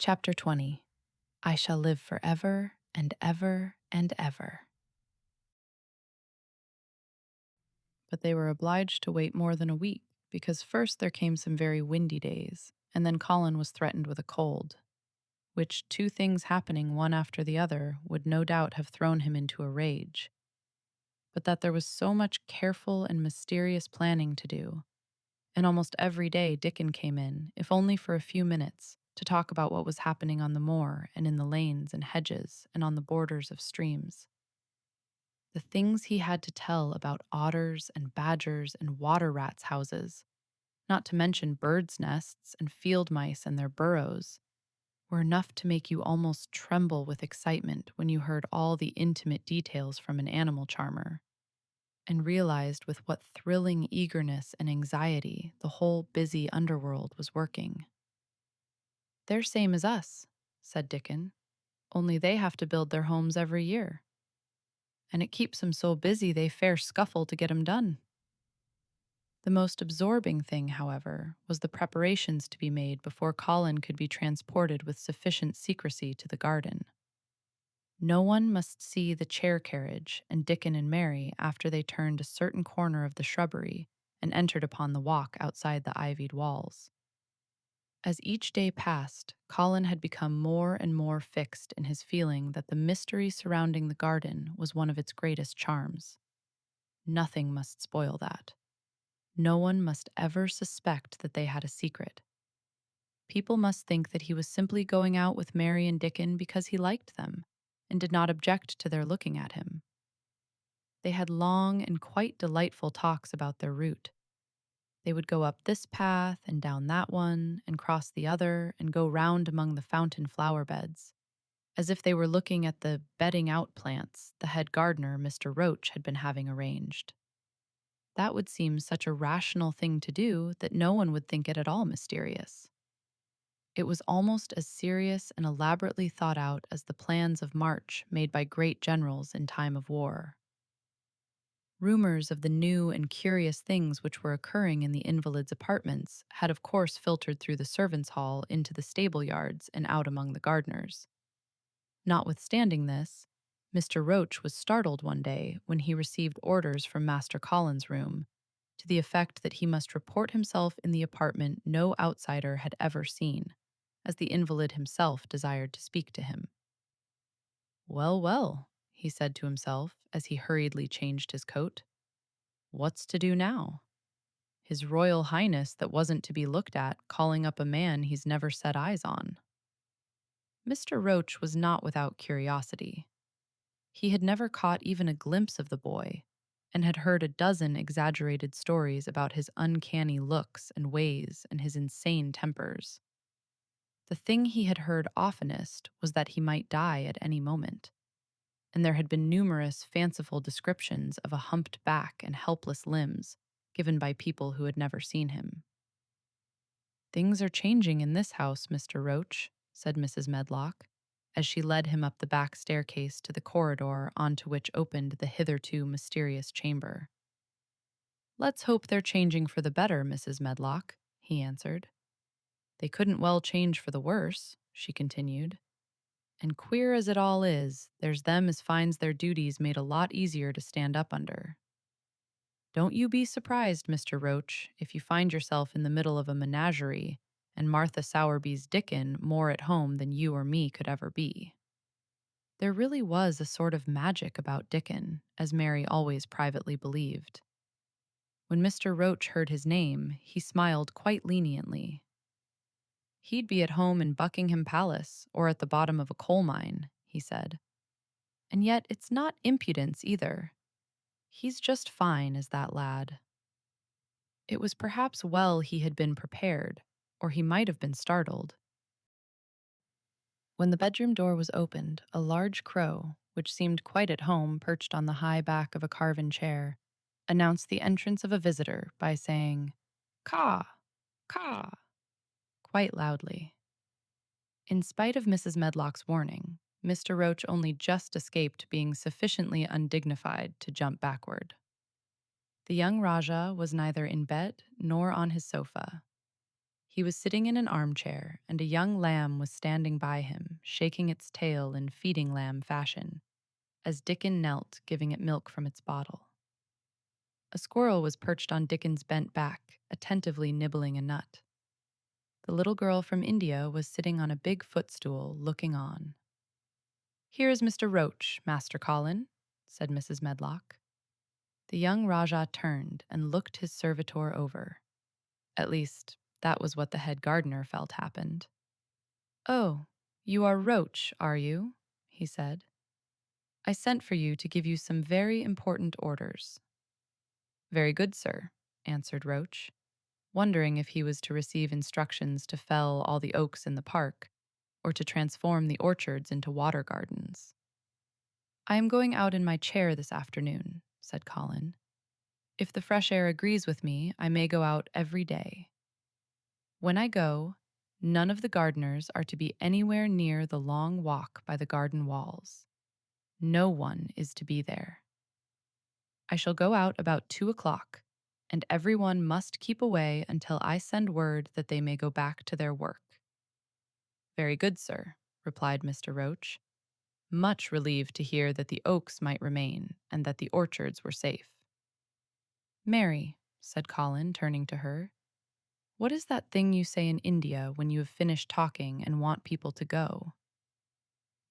Chapter 20. I shall live forever and ever and ever. But they were obliged to wait more than a week, because first there came some very windy days, and then Colin was threatened with a cold, which, two things happening one after the other, would no doubt have thrown him into a rage. But that there was so much careful and mysterious planning to do, and almost every day Dickon came in, if only for a few minutes, to talk about what was happening on the moor and in the lanes and hedges and on the borders of streams. The things he had to tell about otters and badgers and water rats' houses, not to mention birds' nests and field mice and their burrows, were enough to make you almost tremble with excitement when you heard all the intimate details from an animal charmer, and realized with what thrilling eagerness and anxiety the whole busy underworld was working. "They're same as us," said Dickon, "only they have to build their homes every year. And it keeps 'em so busy they fair scuffle to get 'em done." The most absorbing thing, however, was the preparations to be made before Colin could be transported with sufficient secrecy to the garden. No one must see the chair carriage and Dickon and Mary after they turned a certain corner of the shrubbery and entered upon the walk outside the ivied walls. As each day passed, Colin had become more and more fixed in his feeling that the mystery surrounding the garden was one of its greatest charms. Nothing must spoil that. No one must ever suspect that they had a secret. People must think that he was simply going out with Mary and Dickon because he liked them and did not object to their looking at him. They had long and quite delightful talks about their route. They would go up this path and down that one and cross the other and go round among the fountain flower beds, as if they were looking at the bedding out plants the head gardener, Mr. Roach, had been having arranged. That would seem such a rational thing to do that no one would think it at all mysterious. It was almost as serious and elaborately thought out as the plans of march made by great generals in time of war. Rumors of the new and curious things which were occurring in the invalids' apartments had of course filtered through the servants' hall into the stable yards and out among the gardeners. Notwithstanding this, Mr. Roach was startled one day when he received orders from Master Colin's room, to the effect that he must report himself in the apartment no outsider had ever seen, as the invalid himself desired to speak to him. "Well, well," he said to himself as he hurriedly changed his coat. "What's to do now? His Royal Highness that wasn't to be looked at calling up a man he's never set eyes on." Mr. Roach was not without curiosity. He had never caught even a glimpse of the boy, and had heard a dozen exaggerated stories about his uncanny looks and ways and his insane tempers. The thing he had heard oftenest was that he might die at any moment, and there had been numerous fanciful descriptions of a humped back and helpless limbs given by people who had never seen him. "Things are changing in this house, Mr. Roach," said Mrs. Medlock, as she led him up the back staircase to the corridor onto which opened the hitherto mysterious chamber. "Let's hope they're changing for the better, Mrs. Medlock," he answered. "They couldn't well change for the worse," she continued. "And queer as it all is, there's them as finds their duties made a lot easier to stand up under. Don't you be surprised, Mr. Roach, if you find yourself in the middle of a menagerie and Martha Sowerby's Dickon more at home than you or me could ever be." There really was a sort of magic about Dickon, as Mary always privately believed. When Mr. Roach heard his name, he smiled quite leniently. "He'd be at home in Buckingham Palace or at the bottom of a coal mine," he said. "And yet it's not impudence either. He's just fine as that lad." It was perhaps well he had been prepared, or he might have been startled. When the bedroom door was opened, a large crow, which seemed quite at home perched on the high back of a carven chair, announced the entrance of a visitor by saying, "Caw, caw," quite loudly. In spite of Mrs. Medlock's warning, Mr. Roach only just escaped being sufficiently undignified to jump backward. The young Rajah was neither in bed nor on his sofa. He was sitting in an armchair, and a young lamb was standing by him, shaking its tail in feeding lamb fashion, as Dickon knelt, giving it milk from its bottle. A squirrel was perched on Dickon's bent back, attentively nibbling a nut. The little girl from India was sitting on a big footstool, looking on. "Here is Mr. Roach, Master Colin," said Mrs. Medlock. The young Rajah turned and looked his servitor over. At least, that was what the head gardener felt happened. "Oh, you are Roach, are you?" he said. "I sent for you to give you some very important orders." "Very good, sir," answered Roach, wondering if he was to receive instructions to fell all the oaks in the park or to transform the orchards into water gardens. "I am going out in my chair this afternoon," said Colin. "If the fresh air agrees with me, I may go out every day. When I go, none of the gardeners are to be anywhere near the long walk by the garden walls. No one is to be there. I shall go out about 2 o'clock, and everyone must keep away until I send word that they may go back to their work." "Very good, sir," replied Mr. Roach, much relieved to hear that the oaks might remain and that the orchards were safe. "Mary," said Colin, turning to her, "what is that thing you say in India when you have finished talking and want people to go?"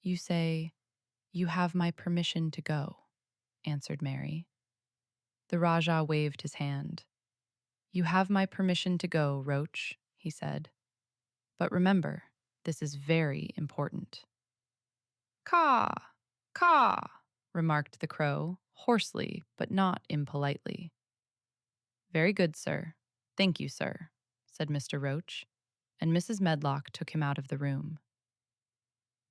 "You say, 'You have my permission to go,'" answered Mary. The Rajah waved his hand. "You have my permission to go, Roach," he said. "But remember, this is very important." "Caw! Caw!" remarked the crow, hoarsely but not impolitely. "Very good, sir. Thank you, sir," said Mr. Roach, and Mrs. Medlock took him out of the room.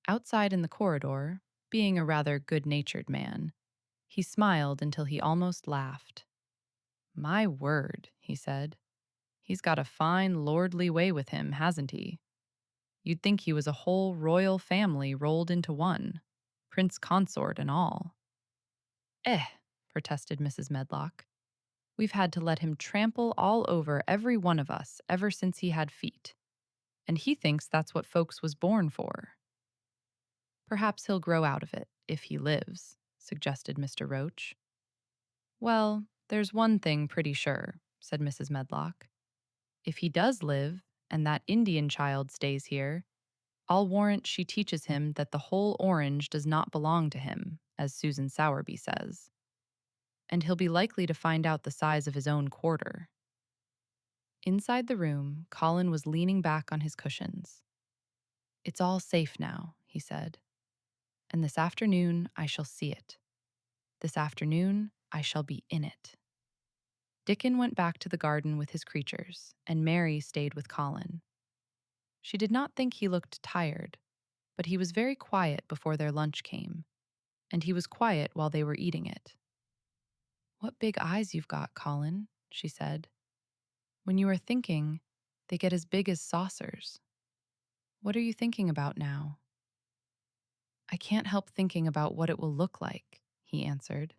Outside in the corridor, being a rather good-natured man, he smiled until he almost laughed. "My word," he said, "he's got a fine lordly way with him, hasn't he? You'd think he was a whole royal family rolled into one, prince consort and all." "Eh," protested Mrs. Medlock. "We've had to let him trample all over every one of us ever since he had feet, and he thinks that's what folks was born for." "Perhaps he'll grow out of it, if he lives," suggested Mr. Roach. "Well, there's one thing pretty sure," said Mrs. Medlock. "If he does live, and that Indian child stays here, I'll warrant she teaches him that the whole orange does not belong to him, as Susan Sowerby says. And he'll be likely to find out the size of his own quarter." Inside the room, Colin was leaning back on his cushions. "It's all safe now," he said. "And this afternoon I shall see it. This afternoon I shall be in it." Dickon went back to the garden with his creatures, and Mary stayed with Colin. She did not think he looked tired, but he was very quiet before their lunch came, and he was quiet while they were eating it. "What big eyes you've got, Colin," she said. "When you are thinking, they get as big as saucers. What are you thinking about now?" "I can't help thinking about what it will look like," he answered.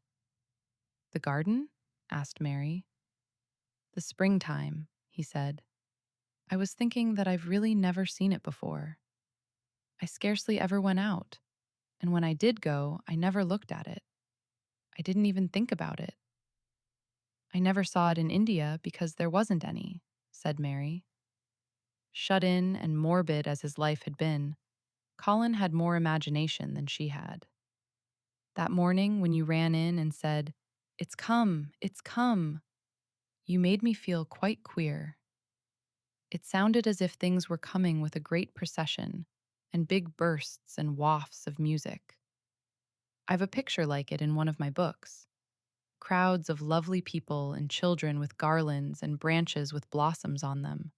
"The garden?" asked Mary. "The springtime," he said. "I was thinking that I've really never seen it before. I scarcely ever went out, and when I did go, I never looked at it. I didn't even think about it." "I never saw it in India because there wasn't any," said Mary. Shut in and morbid as his life had been, Colin had more imagination than she had. "That morning when you ran in and said, 'It's come, it's come,' you made me feel quite queer. It sounded as if things were coming with a great procession and big bursts and wafts of music. I've a picture like it in one of my books. Crowds of lovely people and children with garlands and branches with blossoms on them.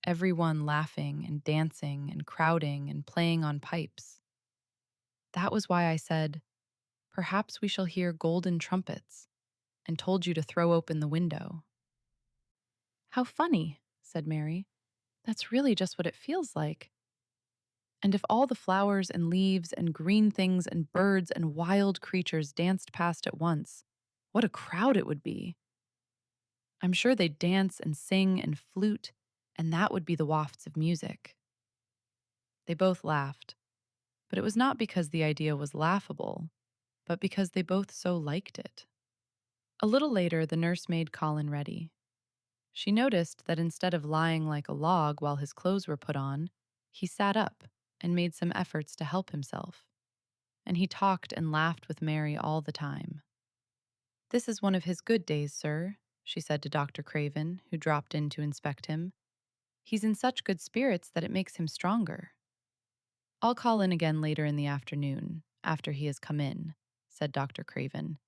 Everyone laughing and dancing and crowding and playing on pipes. That was why I said, 'Perhaps we shall hear golden trumpets,' and told you to throw open the window." "How funny," said Mary. "That's really just what it feels like. And if all the flowers and leaves and green things and birds and wild creatures danced past at once, what a crowd it would be. I'm sure they'd dance and sing and flute, and that would be the wafts of music. They both laughed, but it was not because the idea was laughable, but because they both so liked it. A little later, the nurse made Colin ready. She noticed that instead of lying like a log while his clothes were put on, he sat up and made some efforts to help himself. And he talked and laughed with Mary all the time. "This is one of his good days, sir," she said to Dr. Craven, who dropped in to inspect him. "He's in such good spirits that it makes him stronger." "I'll call in again later in the afternoon, after he has come in," said Dr. Craven.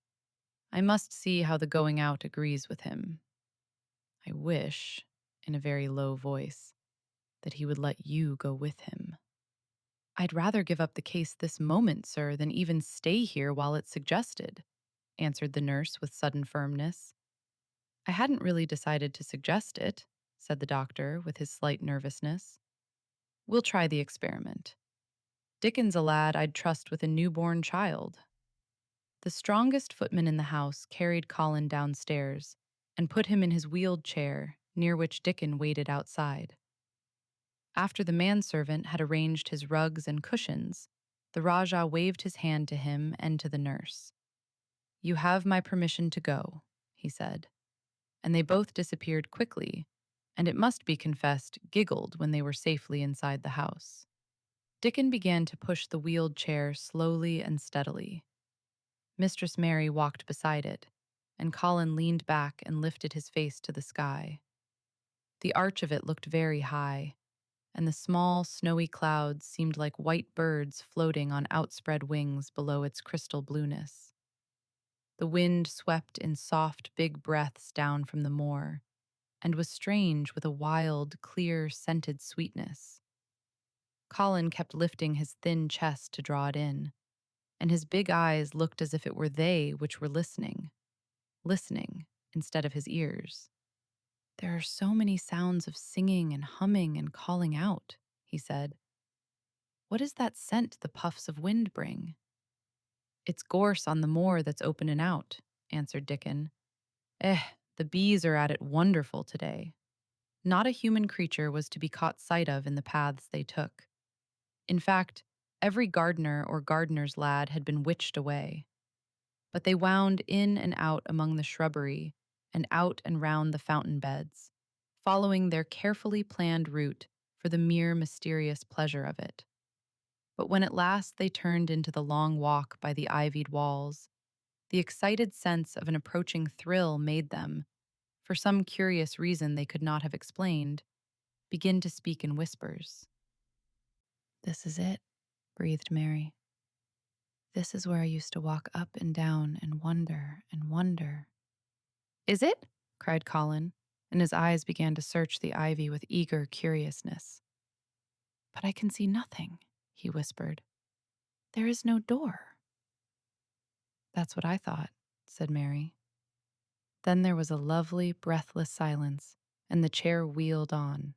"I must see how the going out agrees with him. I wish," in a very low voice, "that he would let you go with him." "I'd rather give up the case this moment, sir, than even stay here while it's suggested," answered the nurse with sudden firmness. "I hadn't really decided to suggest it," said the doctor with his slight nervousness. "We'll try the experiment. Dickon's a lad I'd trust with a newborn child." The strongest footman in the house carried Colin downstairs and put him in his wheeled chair, near which Dickon waited outside. After the manservant had arranged his rugs and cushions, the Rajah waved his hand to him and to the nurse. "You have my permission to go," he said, and they both disappeared quickly, and it must be confessed, giggled when they were safely inside the house. Dickon began to push the wheeled chair slowly and steadily. Mistress Mary walked beside it, and Colin leaned back and lifted his face to the sky. The arch of it looked very high, and the small, snowy clouds seemed like white birds floating on outspread wings below its crystal blueness. The wind swept in soft, big breaths down from the moor, and was strange with a wild, clear, scented sweetness. Colin kept lifting his thin chest to draw it in, and his big eyes looked as if it were they which were listening instead of his ears. "There are so many sounds of singing and humming and calling out," he said. "What is that scent the puffs of wind bring?" "It's gorse on the moor that's open and out," answered Dickon. The bees are at it wonderful today." Not a human creature was to be caught sight of in the paths they took. In fact, every gardener or gardener's lad had been witched away. But they wound in and out among the shrubbery and out and round the fountain beds, following their carefully planned route for the mere mysterious pleasure of it. But when at last they turned into the long walk by the ivied walls, the excited sense of an approaching thrill made them, for some curious reason they could not have explained, begin to speak in whispers. "This is it," breathed Mary. "This is where I used to walk up and down and wonder and wonder." "Is it?" cried Colin, and his eyes began to search the ivy with eager curiousness. "But I can see nothing," he whispered. "There is no door." "That's what I thought," said Mary. Then there was a lovely, breathless silence, and the chair wheeled on.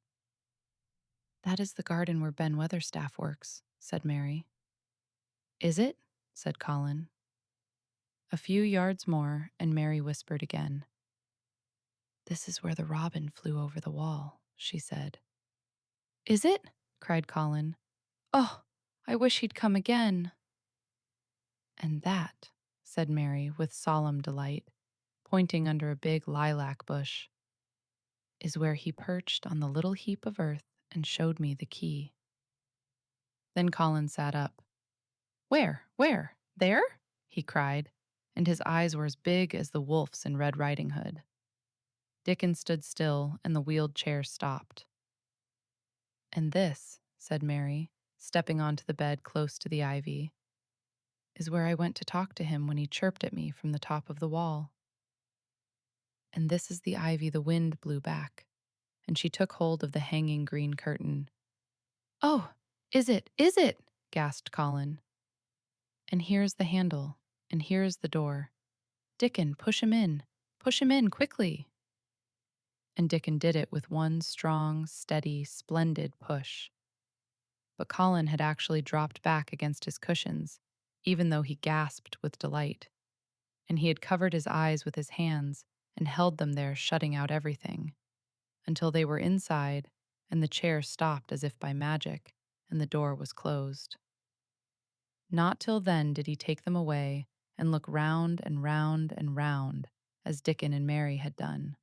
"That is the garden where Ben Weatherstaff works," said Mary. "Is it?" said Colin. A few yards more, and Mary whispered again. "This is where the robin flew over the wall," she said. "Is it?" cried Colin. "Oh, I wish he'd come again." "And that," said Mary with solemn delight, pointing under a big lilac bush, "is where he perched on the little heap of earth and showed me the key." Then Colin sat up. "Where? Where? There?" he cried, and his eyes were as big as the wolf's in Red Riding Hood. Dickon stood still, and the wheeled chair stopped. "And this," said Mary, stepping onto the bed close to the ivy, "is where I went to talk to him when he chirped at me from the top of the wall. And this is the ivy the wind blew back," and she took hold of the hanging green curtain. "Oh, is it? Is it?" gasped Colin. "And here's the handle, and here's the door. Dickon, push him in. Push him in, quickly." And Dickon did it with one strong, steady, splendid push. But Colin had actually dropped back against his cushions, even though he gasped with delight. And he had covered his eyes with his hands and held them there, shutting out everything, until they were inside and the chair stopped as if by magic, and the door was closed. Not till then did he take them away and look round and round and round, as Dickon and Mary had done.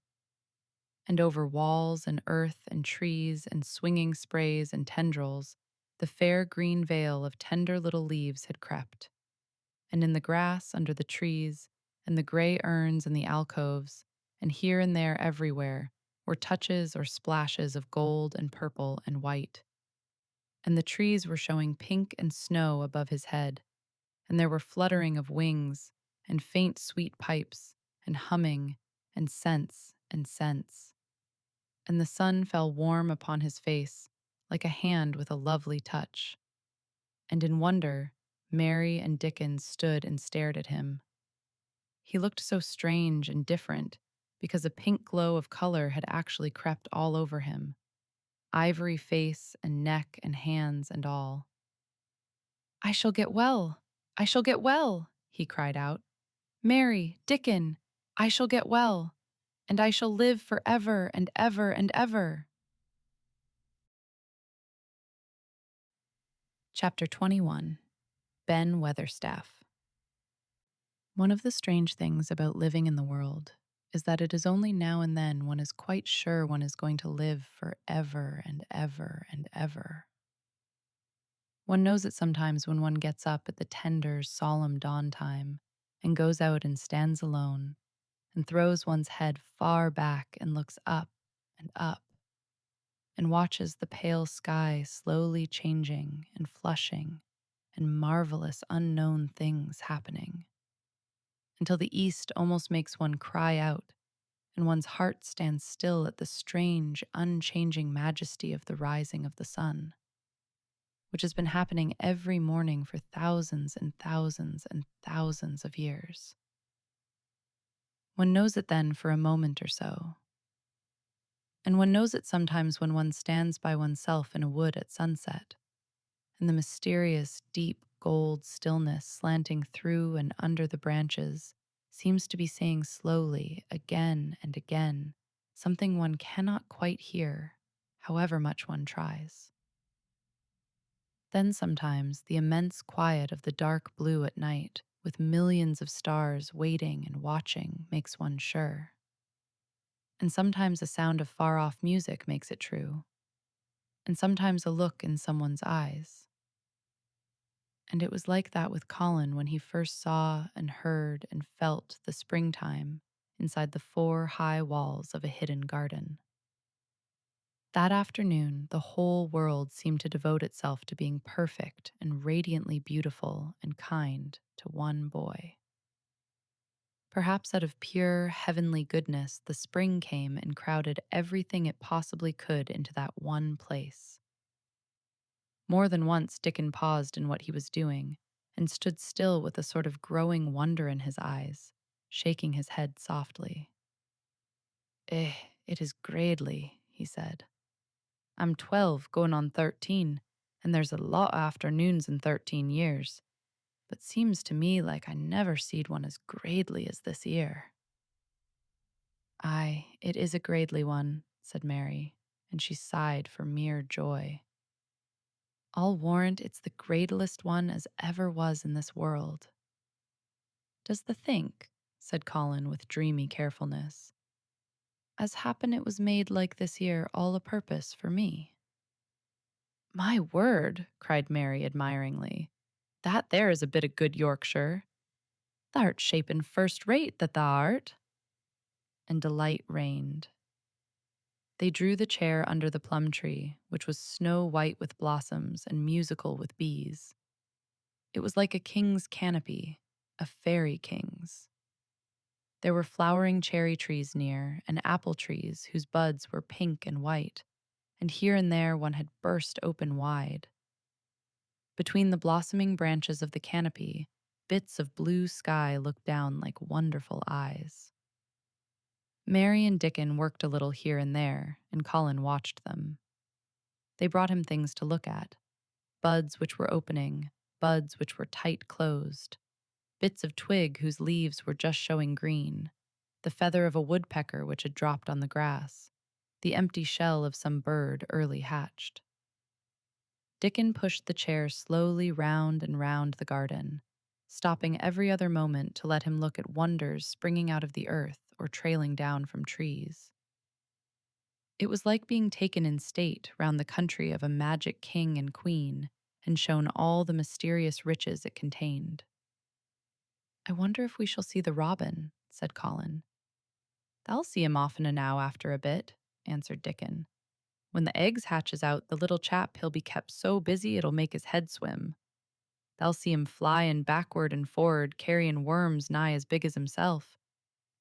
And over walls and earth and trees and swinging sprays and tendrils, the fair green veil of tender little leaves had crept. And in the grass under the trees, and the gray urns in the alcoves, and here and there everywhere, were touches or splashes of gold and purple and white. And the trees were showing pink and snow above his head, and there were fluttering of wings, and faint sweet pipes, and humming, and scents and scents. And the sun fell warm upon his face, like a hand with a lovely touch. And in wonder, Mary and Dickon stood and stared at him. He looked so strange and different because a pink glow of color had actually crept all over him, ivory face and neck and hands and all. "I shall get well! I shall get well!" he cried out. "Mary, Dickon, I shall get well, and I shall live for ever and ever and ever." Chapter 21. Ben Weatherstaff. One of the strange things about living in the world is that it is only now and then one is quite sure one is going to live for ever and ever and ever. One knows it sometimes when one gets up at the tender, solemn dawn time and goes out and stands alone and throws one's head far back and looks up and watches the pale sky slowly changing and flushing and marvelous unknown things happening, until the east almost makes one cry out and one's heart stands still at the strange, unchanging majesty of the rising of the sun, which has been happening every morning for thousands and thousands and thousands of years. One knows it then for a moment or so, and one knows it sometimes when one stands by oneself in a wood at sunset, and the mysterious, deep gold stillness slanting through and under the branches seems to be saying slowly, again and again, something one cannot quite hear, however much one tries. Then sometimes the immense quiet of the dark blue at night, with millions of stars waiting and watching, makes one sure. And sometimes a sound of far-off music makes it true, and sometimes a look in someone's eyes. And it was like that with Colin when he first saw and heard and felt the springtime inside the 4 high walls of a hidden garden. That afternoon, the whole world seemed to devote itself to being perfect and radiantly beautiful and kind to one boy. Perhaps out of pure, heavenly goodness, the spring came and crowded everything it possibly could into that one place. More than once, Dickon paused in what he was doing and stood still with a sort of growing wonder in his eyes, shaking his head softly. It is gradely," he said. "I'm 12, going on 13, and there's a lot of afternoons in 13 years, but seems to me like I never seed one as gradely as this year." "Aye, it is a gradely one," said Mary, and she sighed for mere joy. "I'll warrant it's the gradlest one as ever was in this world." "Does the think," said Colin with dreamy carefulness, "as happen it was made like this year all a purpose for me?" "My word," cried Mary admiringly, "that there is a bit of good Yorkshire. Thou'rt shapen first rate, that thou art." And delight reigned. They drew the chair under the plum tree, which was snow white with blossoms and musical with bees. It was like a king's canopy, a fairy king's. There were flowering cherry trees near, and apple trees whose buds were pink and white, and here and there one had burst open wide. Between the blossoming branches of the canopy, bits of blue sky looked down like wonderful eyes. Mary and Dickon worked a little here and there, and Colin watched them. They brought him things to look at: buds which were opening, buds which were tight closed, bits of twig whose leaves were just showing green, the feather of a woodpecker which had dropped on the grass, the empty shell of some bird early hatched. Dickon pushed the chair slowly round and round the garden, stopping every other moment to let him look at wonders springing out of the earth or trailing down from trees. It was like being taken in state round the country of a magic king and queen and shown all the mysterious riches it contained. "I wonder if we shall see the robin," said Colin. "They'll see him often enow after a bit," answered Dickon. "When the eggs hatches out, the little chap he'll be kept so busy it'll make his head swim. They'll see him flyin' backward and forward, carryin' worms nigh as big as himself.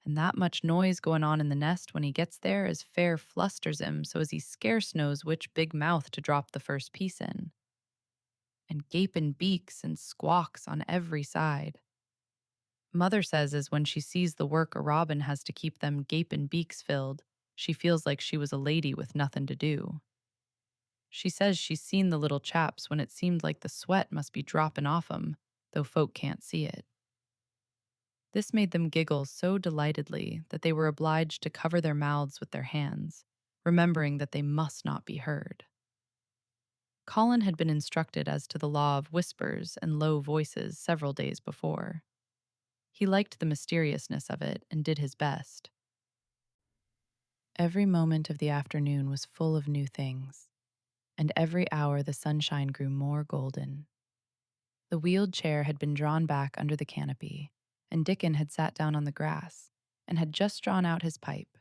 And that much noise goin' on in the nest when he gets there as fair flusters him so as he scarce knows which big mouth to drop the first piece in. And gapin' beaks and squawks on every side. Mother says as when she sees the work a robin has to keep them gapin' beaks filled, she feels like she was a lady with nothin' to do. She says she's seen the little chaps when it seemed like the sweat must be droppin' off 'em, though folk can't see it." This made them giggle so delightedly that they were obliged to cover their mouths with their hands, remembering that they must not be heard. Colin had been instructed as to the law of whispers and low voices several days before. He liked the mysteriousness of it and did his best. Every moment of the afternoon was full of new things, and every hour the sunshine grew more golden. The wheeled chair had been drawn back under the canopy, and Dickon had sat down on the grass and had just drawn out his pipe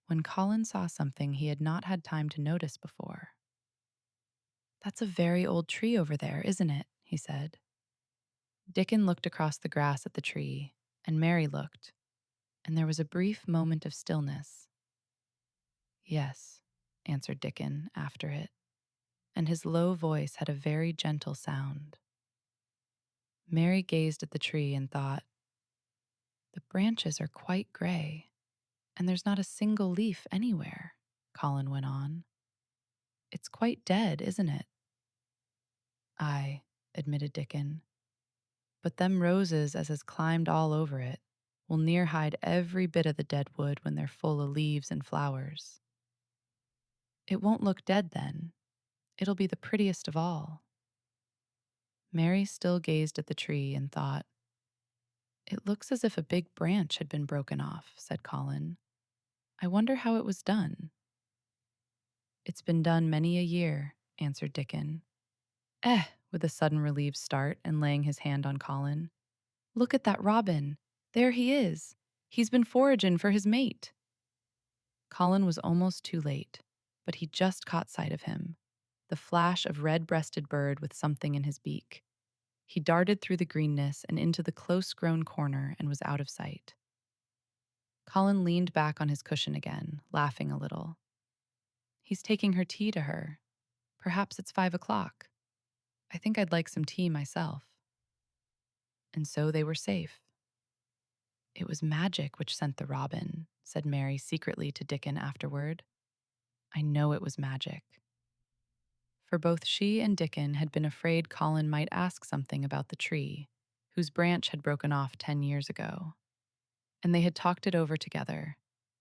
when Colin saw something he had not had time to notice before. "That's a very old tree over there, isn't it?" he said. Dickon looked across the grass at the tree, and Mary looked, and there was a brief moment of stillness. "Yes," answered Dickon after it, and his low voice had a very gentle sound. Mary gazed at the tree and thought, "The branches are quite gray, and there's not a single leaf anywhere," Colin went on. "It's quite dead, isn't it?" "Aye," admitted Dickon. "But them roses as has climbed all over it will near hide every bit of the dead wood when they're full of leaves and flowers. It won't look dead then. It'll be the prettiest of all." Mary still gazed at the tree and thought, "It looks as if a big branch had been broken off," said Colin. "I wonder how it was done." "It's been done many a year," answered Dickon. With a sudden relieved start and laying his hand on Colin. "Look at that robin. There he is. He's been foragin' for his mate." Colin was almost too late, but he just caught sight of him, the flash of red-breasted bird with something in his beak. He darted through the greenness and into the close-grown corner and was out of sight. Colin leaned back on his cushion again, laughing a little. "He's taking her tea to her. Perhaps it's 5 o'clock. I think I'd like some tea myself." And so they were safe. "It was magic which sent the robin," said Mary secretly to Dickon afterward. "I know it was magic." For both she and Dickon had been afraid Colin might ask something about the tree, whose branch had broken off 10 years ago. And they had talked it over together,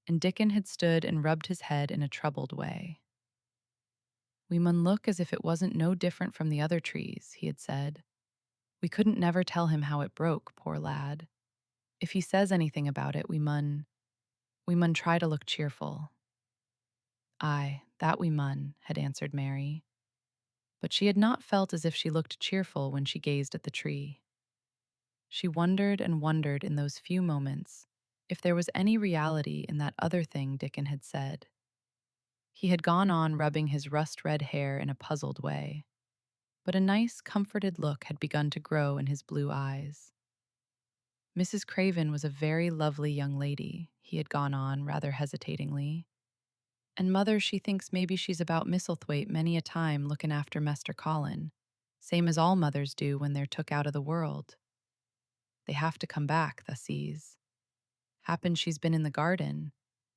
and Dickon had stood and rubbed his head in a troubled way. "We mun look as if it wasn't no different from the other trees," he had said. "We couldn't never tell him how it broke, poor lad. If he says anything about it, we mun try to look cheerful." "Aye, that we mun," had answered Mary. But she had not felt as if she looked cheerful when she gazed at the tree. She wondered and wondered in those few moments if there was any reality in that other thing Dickon had said. He had gone on rubbing his rust-red hair in a puzzled way, but a nice, comforted look had begun to grow in his blue eyes. "Mrs. Craven was a very lovely young lady," he had gone on rather hesitatingly. "And mother, she thinks maybe she's about Misselthwaite many a time looking after Mester Colin, same as all mothers do when they're took out of the world. They have to come back, tha sees. Happen she's been in the garden,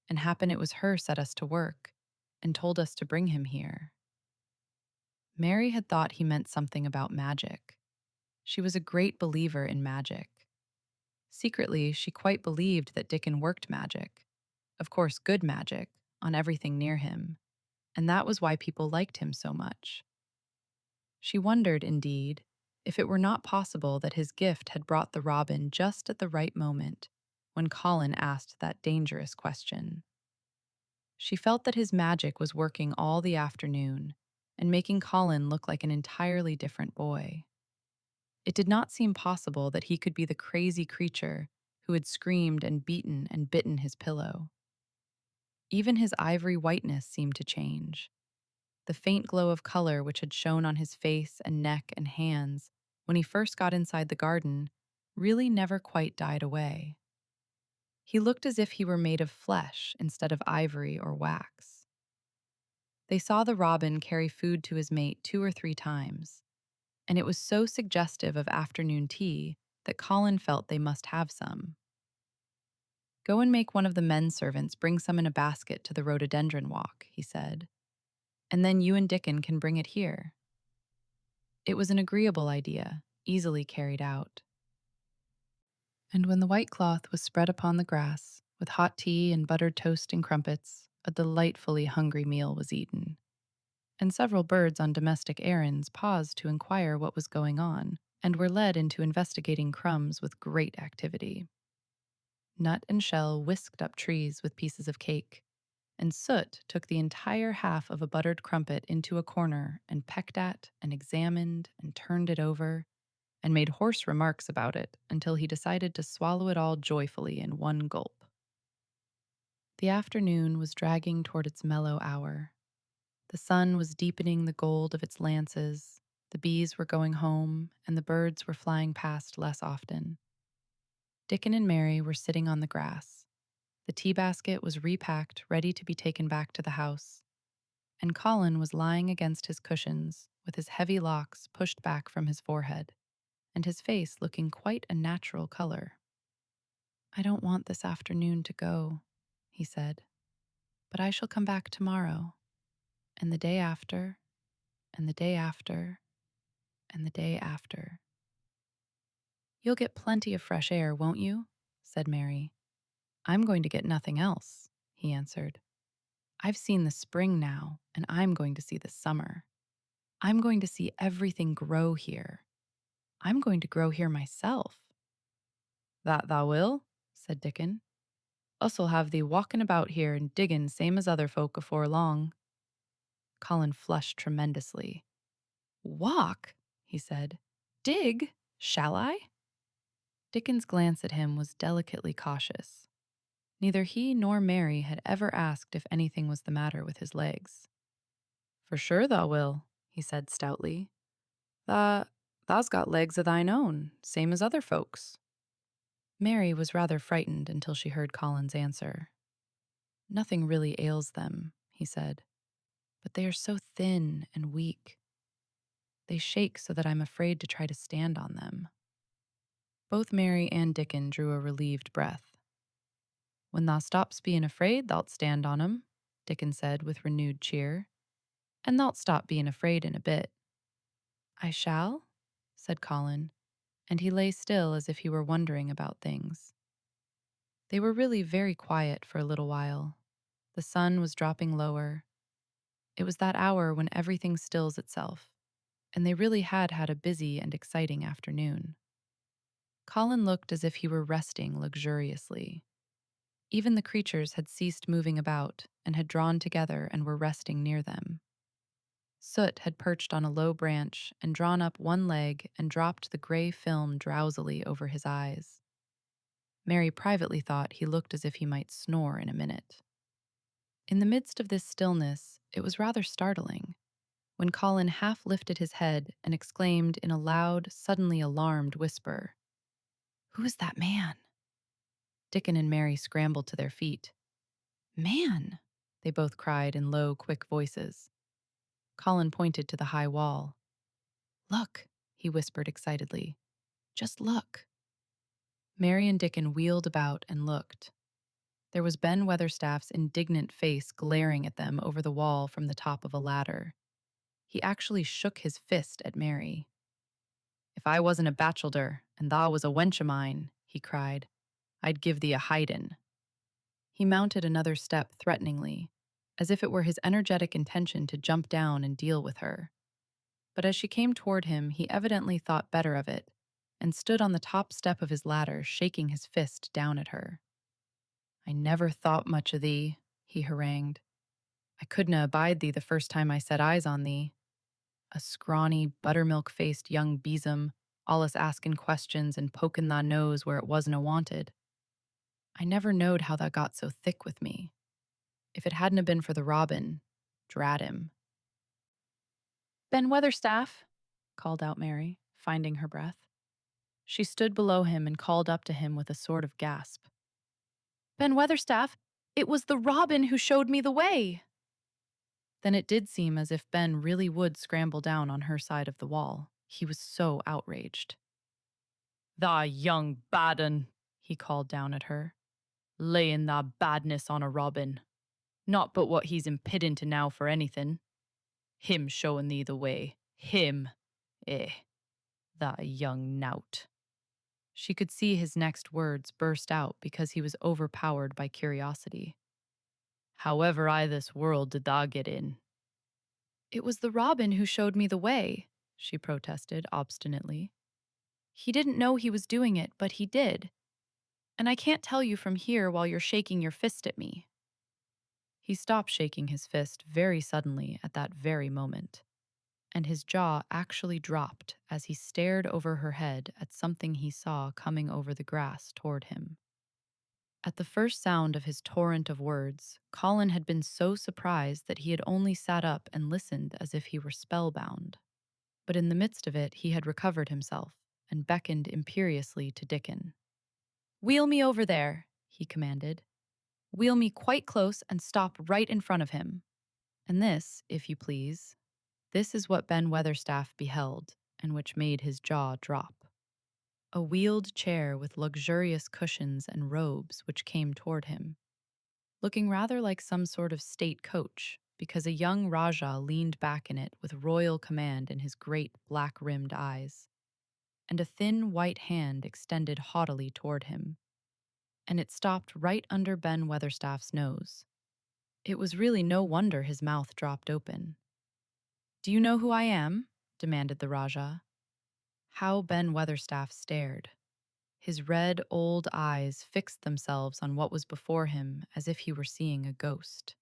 and happen it was her set us to work, and told us to bring him here." Mary had thought he meant something about magic. She was a great believer in magic. Secretly, she quite believed that Dickon worked magic. Of course, good magic, on everything near him, and that was why people liked him so much. She wondered, indeed, if it were not possible that his gift had brought the robin just at the right moment when Colin asked that dangerous question. She felt that his magic was working all the afternoon and making Colin look like an entirely different boy. It did not seem possible that he could be the crazy creature who had screamed and beaten and bitten his pillow. Even his ivory whiteness seemed to change. The faint glow of color which had shone on his face and neck and hands when he first got inside the garden really never quite died away. He looked as if he were made of flesh instead of ivory or wax. They saw the robin carry food to his mate 2 or 3 times, and it was so suggestive of afternoon tea that Colin felt they must have some. "Go and make one of the men servants bring some in a basket to the rhododendron walk," he said, "and then you and Dickon can bring it here." It was an agreeable idea, easily carried out. And when the white cloth was spread upon the grass, with hot tea and buttered toast and crumpets, a delightfully hungry meal was eaten. And several birds on domestic errands paused to inquire what was going on, and were led into investigating crumbs with great activity. Nut and Shell whisked up trees with pieces of cake, and Soot took the entire half of a buttered crumpet into a corner and pecked at and examined and turned it over and made hoarse remarks about it until he decided to swallow it all joyfully in one gulp. The afternoon was dragging toward its mellow hour. The sun was deepening the gold of its lances, the bees were going home, and the birds were flying past less often. Dickon and Mary were sitting on the grass. The tea basket was repacked, ready to be taken back to the house, and Colin was lying against his cushions with his heavy locks pushed back from his forehead, and his face looking quite a natural color. "I don't want this afternoon to go," he said, "but I shall come back tomorrow, and the day after, and the day after, and the day after." "You'll get plenty of fresh air, won't you?" said Mary. "I'm going to get nothing else," he answered. "I've seen the spring now, and I'm going to see the summer. I'm going to see everything grow here. I'm going to grow here myself." "That thou will," said Dickon. "Us'll have thee walking about here and diggin' same as other folk afore long." Colin flushed tremendously. "Walk?" he said. "Dig? Shall I?" Dickon's glance at him was delicately cautious. Neither he nor Mary had ever asked if anything was the matter with his legs. "For sure thou will," he said stoutly. Thou's got legs o' thine own, same as other folks." Mary was rather frightened until she heard Colin's answer. "Nothing really ails them," he said, "but they are so thin and weak. They shake so that I'm afraid to try to stand on them." Both Mary and Dickon drew a relieved breath. "When thou stops being afraid, thou'lt stand on 'em," Dickon said with renewed cheer, "and thou'lt stop being afraid in a bit." "I shall?" said Colin, and he lay still as if he were wondering about things. They were really very quiet for a little while. The sun was dropping lower. It was that hour when everything stills itself, and they really had had a busy and exciting afternoon. Colin looked as if he were resting luxuriously. Even the creatures had ceased moving about and had drawn together and were resting near them. Soot had perched on a low branch and drawn up one leg and dropped the gray film drowsily over his eyes. Mary privately thought he looked as if he might snore in a minute. In the midst of this stillness, it was rather startling when Colin half lifted his head and exclaimed in a loud, suddenly alarmed whisper, "Who is that man?" Dickon and Mary scrambled to their feet. "Man!" they both cried in low, quick voices. Colin pointed to the high wall. "Look," he whispered excitedly. "Just look." Mary and Dickon wheeled about and looked. There was Ben Weatherstaff's indignant face glaring at them over the wall from the top of a ladder. He actually shook his fist at Mary. "If I wasn't a bachelder, and thou was a wench o' mine," he cried, "I'd give thee a hidin'." He mounted another step threateningly, as if it were his energetic intention to jump down and deal with her. But as she came toward him, he evidently thought better of it and stood on the top step of his ladder, shaking his fist down at her. "I never thought much o' thee," he harangued. "I couldna abide thee the first time I set eyes on thee. A scrawny, buttermilk-faced young besom, allus asking questions and poking thy nose where it wasna wanted. I never knowed how that got so thick with me. If it hadn't been for the robin, drat him." "Ben Weatherstaff," called out Mary, finding her breath. She stood below him and called up to him with a sort of gasp. "Ben Weatherstaff, it was the robin who showed me the way!" Then it did seem as if Ben really would scramble down on her side of the wall. He was so outraged. "Thy young bad un," he called down at her, "layin' thy badness on a robin. Not but what he's impident now for anything. Him showing thee the way. Him. Eh, thy young nowt." She could see his next words burst out because he was overpowered by curiosity. "However I this world did thou get in?" "It was the robin who showed me the way," she protested obstinately. "He didn't know he was doing it, but he did. And I can't tell you from here while you're shaking your fist at me." He stopped shaking his fist very suddenly at that very moment, and his jaw actually dropped as he stared over her head at something he saw coming over the grass toward him. At the first sound of his torrent of words, Colin had been so surprised that he had only sat up and listened as if he were spellbound. But in the midst of it, he had recovered himself and beckoned imperiously to Dickon. "Wheel me over there," he commanded. "Wheel me quite close and stop right in front of him." And this, if you please, this is what Ben Weatherstaff beheld, and which made his jaw drop. A wheeled chair with luxurious cushions and robes which came toward him, looking rather like some sort of state coach, because a young Rajah leaned back in it with royal command in his great black-rimmed eyes, and a thin white hand extended haughtily toward him, and it stopped right under Ben Weatherstaff's nose. It was really no wonder his mouth dropped open. "Do you know who I am?" demanded the Rajah. How Ben Weatherstaff stared. His red, old eyes fixed themselves on what was before him as if he were seeing a ghost.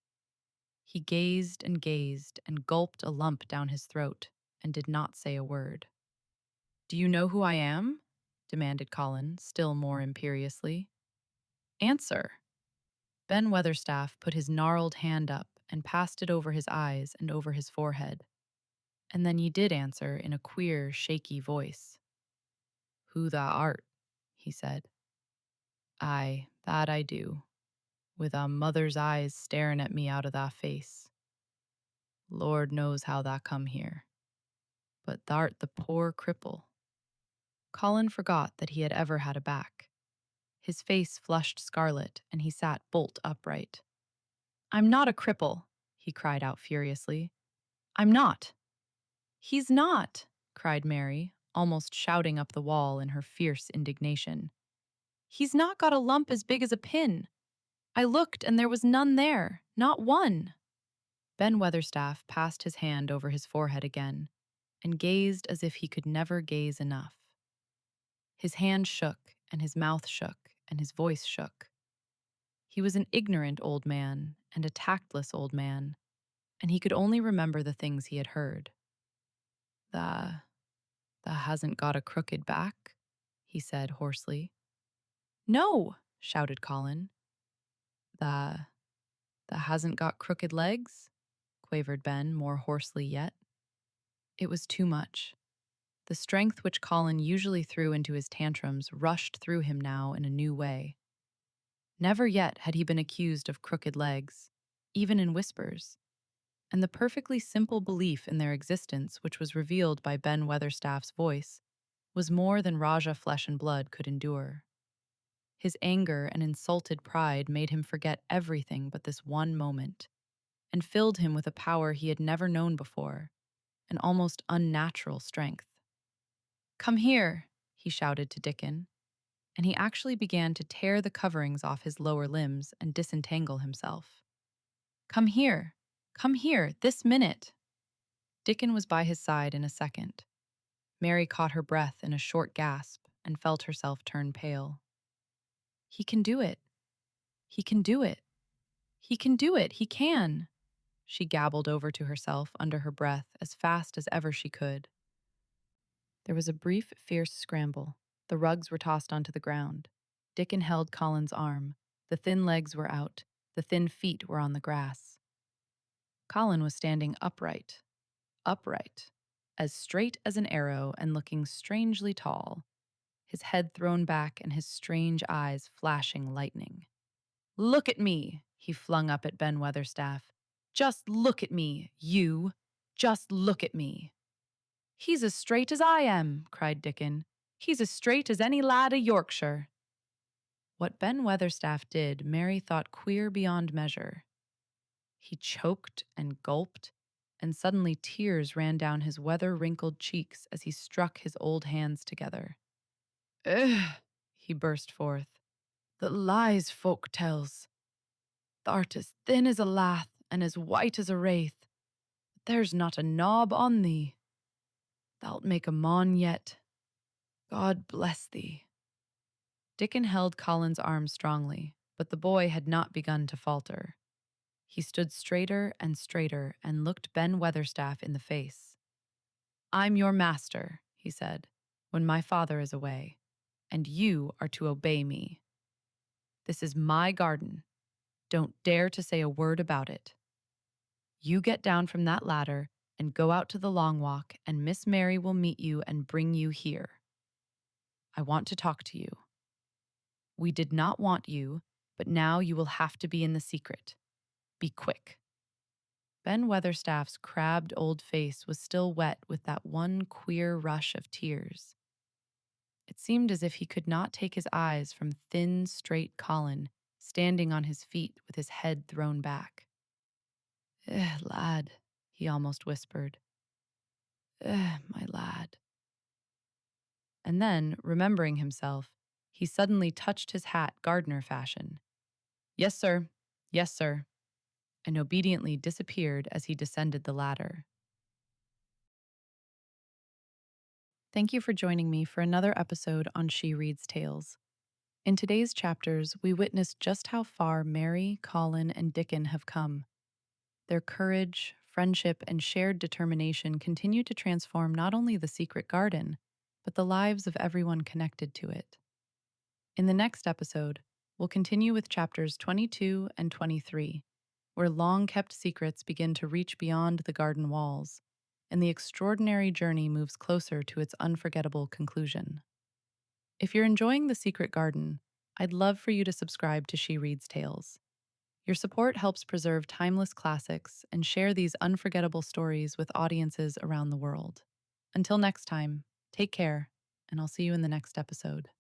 He gazed and gulped a lump down his throat and did not say a word. "Do you know who I am?" demanded Colin, still more imperiously. "Answer." Ben Weatherstaff put his gnarled hand up and passed it over his eyes and over his forehead. And then he did answer in a queer, shaky voice. "Who thou art," he said. "Aye, that I do, with a mother's eyes staring at me out of thy face. Lord knows how thou come here. But thou'rt the poor cripple." Colin forgot that he had ever had a back. His face flushed scarlet, and he sat bolt upright. "I'm not a cripple," he cried out furiously. "I'm not." "He's not," cried Mary, almost shouting up the wall in her fierce indignation. "He's not got a lump as big as a pin. I looked and there was none there, not one." Ben Weatherstaff passed his hand over his forehead again and gazed as if he could never gaze enough. His hand shook, and his mouth shook, and his voice shook. He was an ignorant old man and a tactless old man, and he could only remember the things he had heard. "Tha hasn't got a crooked back?" he said hoarsely. "No," shouted Colin. "Tha hasn't got crooked legs?" quavered Ben, more hoarsely yet. It was too much. The strength which Colin usually threw into his tantrums rushed through him now in a new way. Never yet had he been accused of crooked legs, even in whispers, and the perfectly simple belief in their existence which was revealed by Ben Weatherstaff's voice was more than Rajah flesh and blood could endure. His anger and insulted pride made him forget everything but this one moment, and filled him with a power he had never known before, an almost unnatural strength. "Come here," he shouted to Dickon, and he actually began to tear the coverings off his lower limbs and disentangle himself. Come here! Come here, this minute! Dickon was by his side in a second. Mary caught her breath in a short gasp and felt herself turn pale. He can do it! He can do it! He can do it! He can! She gabbled over to herself under her breath as fast as ever she could. There was a brief, fierce scramble. The rugs were tossed onto the ground. Dickon held Colin's arm. The thin legs were out. The thin feet were on the grass. Colin was standing upright, as straight as an arrow and looking strangely tall, his head thrown back and his strange eyes flashing lightning. "Look at me!" he flung up at Ben Weatherstaff. "Just look at me, you! Just look at me!" "He's as straight as I am," cried Dickon. "He's as straight as any lad o' Yorkshire." What Ben Weatherstaff did, Mary thought queer beyond measure. He choked and gulped, and suddenly tears ran down his weather-wrinkled cheeks as he struck his old hands together. "Ugh!" he burst forth. "The lies folk tells. Thou'rt as thin as a lath and as white as a wraith. There's not a knob on thee. Thou'lt make a mon yet. God bless thee." Dickon held Colin's arm strongly, but the boy had not begun to falter. He stood straighter and looked Ben Weatherstaff in the face. "I'm your master," he said, "when my father is away, and you are to obey me. This is my garden. Don't dare to say a word about it. You get down from that ladder and go out to the long walk, and Miss Mary will meet you and bring you here. I want to talk to you. We did not want you, but now you will have to be in the secret. Be quick." Ben Weatherstaff's crabbed old face was still wet with that one queer rush of tears. It seemed as if he could not take his eyes from thin, straight Colin, standing on his feet with his head thrown back. Lad," he almost whispered. My lad." And then, remembering himself, he suddenly touched his hat gardener fashion. Yes, sir. Yes, sir," and obediently disappeared as he descended the ladder. Thank you for joining me for another episode on She Reads Tales. In today's chapters, we witnessed just how far Mary, Colin, and Dickon have come. Their courage, friendship, and shared determination continue to transform not only the secret garden, but the lives of everyone connected to it. In the next episode, we'll continue with chapters 22 and 23, where long-kept secrets begin to reach beyond the garden walls, and the extraordinary journey moves closer to its unforgettable conclusion. If you're enjoying The Secret Garden, I'd love for you to subscribe to She Reads Tales. Your support helps preserve timeless classics and share these unforgettable stories with audiences around the world. Until next time, take care, and I'll see you in the next episode.